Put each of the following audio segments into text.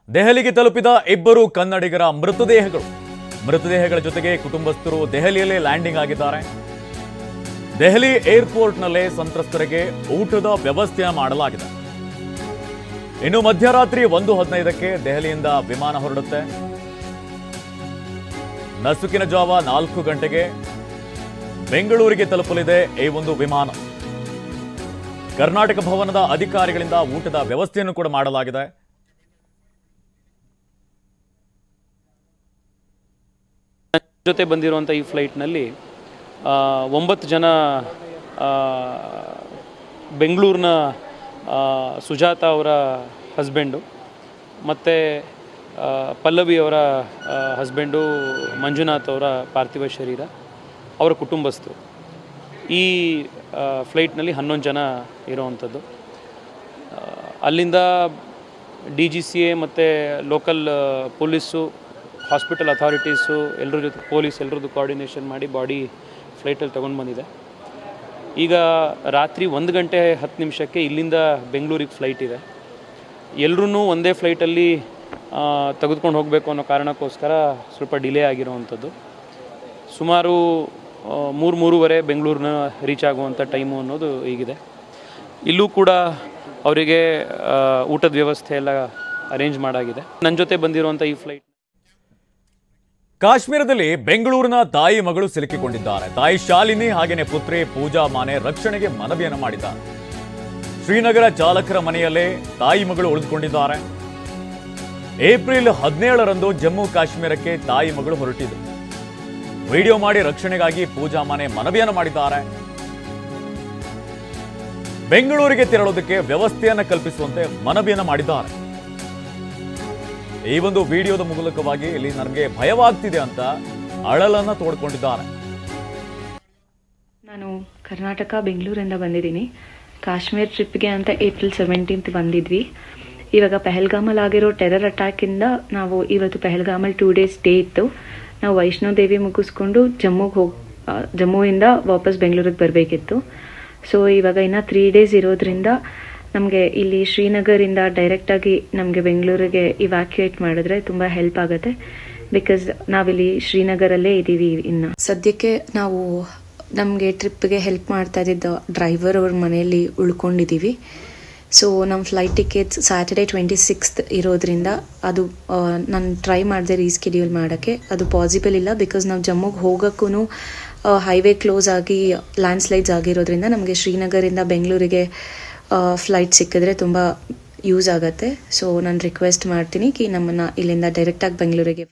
ದೆಹಲಿಗೆ ತಲುಪಿದ ಇಬ್ಬರು ಕನ್ನಡಿಗರ ಮೃತದೇಹಗಳ ಜೊತೆಗೆ ಕುಟುಂಬಸ್ಥರು ದೆಹಲಿಯಲ್ಲೇ ಲ್ಯಾಂಡಿಂಗ್ ಆಗಿದ್ದಾರೆ. ದೆಹಲಿ ಏರ್ಪೋರ್ಟ್ನಲ್ಲೇ ಸಂತ್ರಸ್ತರಿಗೆ ಊಟದ ವ್ಯವಸ್ಥೆ ಮಾಡಲಾಗಿದೆ. ಇನ್ನು ಮಧ್ಯರಾತ್ರಿ 1:15ಕ್ಕೆ ದೆಹಲಿಯಿಂದ ವಿಮಾನ ಹೊರಡುತ್ತೆ. ನಸುಕಿನ ಜಾವ 4 ಗಂಟೆಗೆ ಬೆಂಗಳೂರಿಗೆ ತಲುಪಲಿದೆ ಈ ಒಂದು ವಿಮಾನ. ಕರ್ನಾಟಕ ಭವನದ ಅಧಿಕಾರಿಗಳಿಂದ ಊಟದ ವ್ಯವಸ್ಥೆಯನ್ನು ಕೂಡ ಮಾಡಲಾಗಿದೆ. ಜೊತೆ ಬಂದಿರುವಂಥ ಈ ಫ್ಲೈಟ್ನಲ್ಲಿ 9 ಜನ ಬೆಂಗಳೂರಿನ ಸುಜಾತ ಅವರ ಹಸ್ಬೆಂಡು ಮತ್ತು ಪಲ್ಲವಿ ಅವರ ಹಸ್ಬೆಂಡು ಮಂಜುನಾಥ್ ಅವರ ಪಾರ್ಥಿವ ಶರೀರ, ಅವರ ಕುಟುಂಬಸ್ಥರು. ಈ ಫ್ಲೈಟ್ನಲ್ಲಿ 11 ಜನ ಇರೋವಂಥದ್ದು. ಅಲ್ಲಿಂದ DGCA ಮತ್ತು ಲೋಕಲ್ ಪೊಲೀಸು, ಹಾಸ್ಪಿಟಲ್ ಅಥಾರಿಟೀಸು ಎಲ್ಲರ ಜೊತೆ ಪೊಲೀಸ್ ಎಲ್ಲರದ್ದು ಕೋಆರ್ಡಿನೇಷನ್ ಮಾಡಿ ಬಾಡಿ ಫ್ಲೈಟಲ್ಲಿ ತೊಗೊಂಡು ಬಂದಿದೆ. ಈಗ ರಾತ್ರಿ 1 ಗಂಟೆ 10 ನಿಮಿಷಕ್ಕೆ ಇಲ್ಲಿಂದ ಬೆಂಗಳೂರಿಗೆ ಫ್ಲೈಟ್ ಇದೆ. ಎಲ್ಲರೂ ಒಂದೇ ಫ್ಲೈಟಲ್ಲಿ ತೆಗೆದುಕೊಂಡು ಹೋಗಬೇಕು ಅನ್ನೋ ಕಾರಣಕ್ಕೋಸ್ಕರ ಸ್ವಲ್ಪ ಡಿಲೇ ಆಗಿರೋವಂಥದ್ದು. ಸುಮಾರು 3-3:30 ಬೆಂಗಳೂರಿನ ರೀಚ್ ಆಗುವಂಥ ಟೈಮು ಅನ್ನೋದು ಈಗಿದೆ. ಇಲ್ಲೂ ಕೂಡ ಅವರಿಗೆ ಊಟದ ವ್ಯವಸ್ಥೆ ಎಲ್ಲ ಅರೇಂಜ್ ಮಾಡಾಗಿದೆ. ನನ್ನ ಜೊತೆ ಬಂದಿರುವಂಥ ಈ ಫ್ಲೈಟ್ ಕಾಶ್ಮೀರದಲ್ಲಿ ಬೆಂಗಳೂರಿನ ತಾಯಿ ಮಗಳು ಸಿಲುಕಿಕೊಂಡಿದ್ದಾರೆ. ತಾಯಿ ಶಾಲಿನಿ ಹಾಗೇನೆ ಪುತ್ರಿ ಪೂಜಾ ಮಾನೆ ರಕ್ಷಣೆಗೆ ಮನವಿಯನ್ನು ಮಾಡಿದ್ದಾರೆ. ಶ್ರೀನಗರ ಚಾಲಕರ ಮನೆಯಲ್ಲೇ ತಾಯಿ ಮಗಳು ಉಳಿದುಕೊಂಡಿದ್ದಾರೆ. ಏಪ್ರಿಲ್ 17ರಂದು ಜಮ್ಮು ಕಾಶ್ಮೀರಕ್ಕೆ ತಾಯಿ ಮಗಳು ಹೊರಟಿದ್ರು. ವಿಡಿಯೋ ಮಾಡಿ ರಕ್ಷಣೆಗಾಗಿ ಪೂಜಾ ಮಾನೆ ಮನವಿಯನ್ನು ಮಾಡಿದ್ದಾರೆ. ಬೆಂಗಳೂರಿಗೆ ತೆರಳೋದಕ್ಕೆ ವ್ಯವಸ್ಥೆಯನ್ನು ಕಲ್ಪಿಸುವಂತೆ ಮನವಿಯನ್ನು ಮಾಡಿದ್ದಾರೆ. ಈ ಒಂದು ವಿಡಿಯೋದ ಮೂಲಕವಾಗಿ ಇಲ್ಲಿ ನನಗೆ ಭಯವಾಗ್ತಿದೆ ಅಂತ ಅಳಲನ್ನ ತೋಡ್ಕೊಂಡಿದ್ದಾರೆ. ನಾನು ಕರ್ನಾಟಕ ಬೆಂಗಳೂರಿಂದ ಬಂದಿದ್ದೀನಿ. ಕಾಶ್ಮೀರ್ ಟ್ರಿಪ್ಗೆ ಅಂತ ಏಪ್ರಿಲ್ 17th ಬಂದಿದ್ವಿ. ಇವಾಗ ಪಹಲ್ಗಾಮಲ್ಲಿ ಆಗಿರೋ ಟೆರರ್ ಅಟ್ಯಾಕಿಂದ ನಾವು ಇವತ್ತು ಪಹಲ್ಗಾಮಲ್ಲಿ 2 days ಸ್ಟೇ ಇತ್ತು. ನಾವು ವೈಷ್ಣೋದೇವಿ ಮುಗಿಸ್ಕೊಂಡು ಜಮ್ಮುವಿಂದ ವಾಪಸ್ ಬೆಂಗಳೂರಿಗೆ ಬರಬೇಕಿತ್ತು. ಸೊ ಇವಾಗ ಇನ್ನು 3 days ಇರೋದ್ರಿಂದ ನಮಗೆ ಇಲ್ಲಿ ಶ್ರೀನಗರಿಂದ ಡೈರೆಕ್ಟಾಗಿ ನಮಗೆ ಬೆಂಗಳೂರಿಗೆ ಇವ್ಯಾಕ್ಯುಯೇಟ್ ಮಾಡಿದ್ರೆ ತುಂಬ ಹೆಲ್ಪ್ ಆಗುತ್ತೆ. ಬಿಕಾಸ್ ನಾವಿಲ್ಲಿ ಶ್ರೀನಗರಲ್ಲೇ ಇದ್ದೀವಿ. ಇನ್ನು ಸದ್ಯಕ್ಕೆ ನಾವು ನಮಗೆ ಟ್ರಿಪ್ಗೆ ಹೆಲ್ಪ್ ಮಾಡ್ತಾ ಇದ್ದಿದ್ದ ಡ್ರೈವರ್ ಅವ್ರ ಮನೆಯಲ್ಲಿ ಉಳ್ಕೊಂಡಿದ್ದೀವಿ. ಸೊ ನಮ್ಮ ಫ್ಲೈಟ್ ಟಿಕೆಟ್ಸ್ ಸ್ಯಾಟರ್ಡೇ 26th ಇರೋದ್ರಿಂದ ಅದು ನಾನು ಟ್ರೈ ಮಾಡಿದೆ ರೀಸ್ಕೆಡ್ಯೂಲ್ ಮಾಡೋಕ್ಕೆ. ಅದು ಪಾಸಿಬಲ್ ಇಲ್ಲ. ಬಿಕಾಸ್ ನಾವು ಜಮ್ಮುಗೆ ಹೋಗೋಕ್ಕೂ ಹೈವೇ ಕ್ಲೋಸ್ ಆಗಿ ಲ್ಯಾಂಡ್ ಸ್ಲೈಡ್ಸ್ ಆಗಿರೋದ್ರಿಂದ ನಮಗೆ ಶ್ರೀನಗರಿಂದ ಬೆಂಗಳೂರಿಗೆ ಫ್ಲೈಟ್ ಸಿಕ್ಕಿದ್ರೆ ತುಂಬ ಯೂಸ್ ಆಗುತ್ತೆ. ಸೊ ನಾನು ರಿಕ್ವೆಸ್ಟ್ ಮಾಡ್ತೀನಿ ಕಿ ನಮ್ಮನ್ನು ಇಲ್ಲಿಂದ ಡೈರೆಕ್ಟಾಗಿ ಬೆಂಗಳೂರಿಗೆ.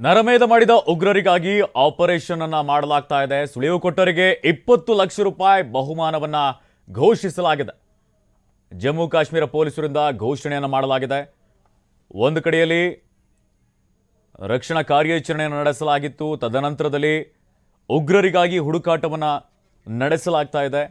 ನರಮೇಧ ಮಾಡಿದ ಉಗ್ರರಿಗಾಗಿ ಆಪರೇಷನ್ ಅನ್ನ ಮಾಡಲಾಗ್ತಾ ಇದೆ. ಸುಳಿವು ಕೊಟ್ಟವರಿಗೆ 20 ಲಕ್ಷ ರೂಪಾಯಿ ಬಹುಮಾನವನ್ನ ಘೋಷಿಸಲಾಗಿದೆ. ಜಮ್ಮು ಕಾಶ್ಮೀರ ಪೊಲೀಸರಿಂದ ಘೋಷಣೆಯನ್ನು ಮಾಡಲಾಗಿದೆ. ಒಂದು ಕಡೆಯಲ್ಲಿ ರಕ್ಷಣಾ ಕಾರ್ಯಾಚರಣೆಯನ್ನು ನಡೆಸಲಾಗಿತ್ತು. ತದನಂತರದಲ್ಲಿ ಉಗ್ರರಿಗಾಗಿ ಹುಡುಕಾಟವನ್ನು ನಡೆಸಲಾಗ್ತಾ ಇದೆ.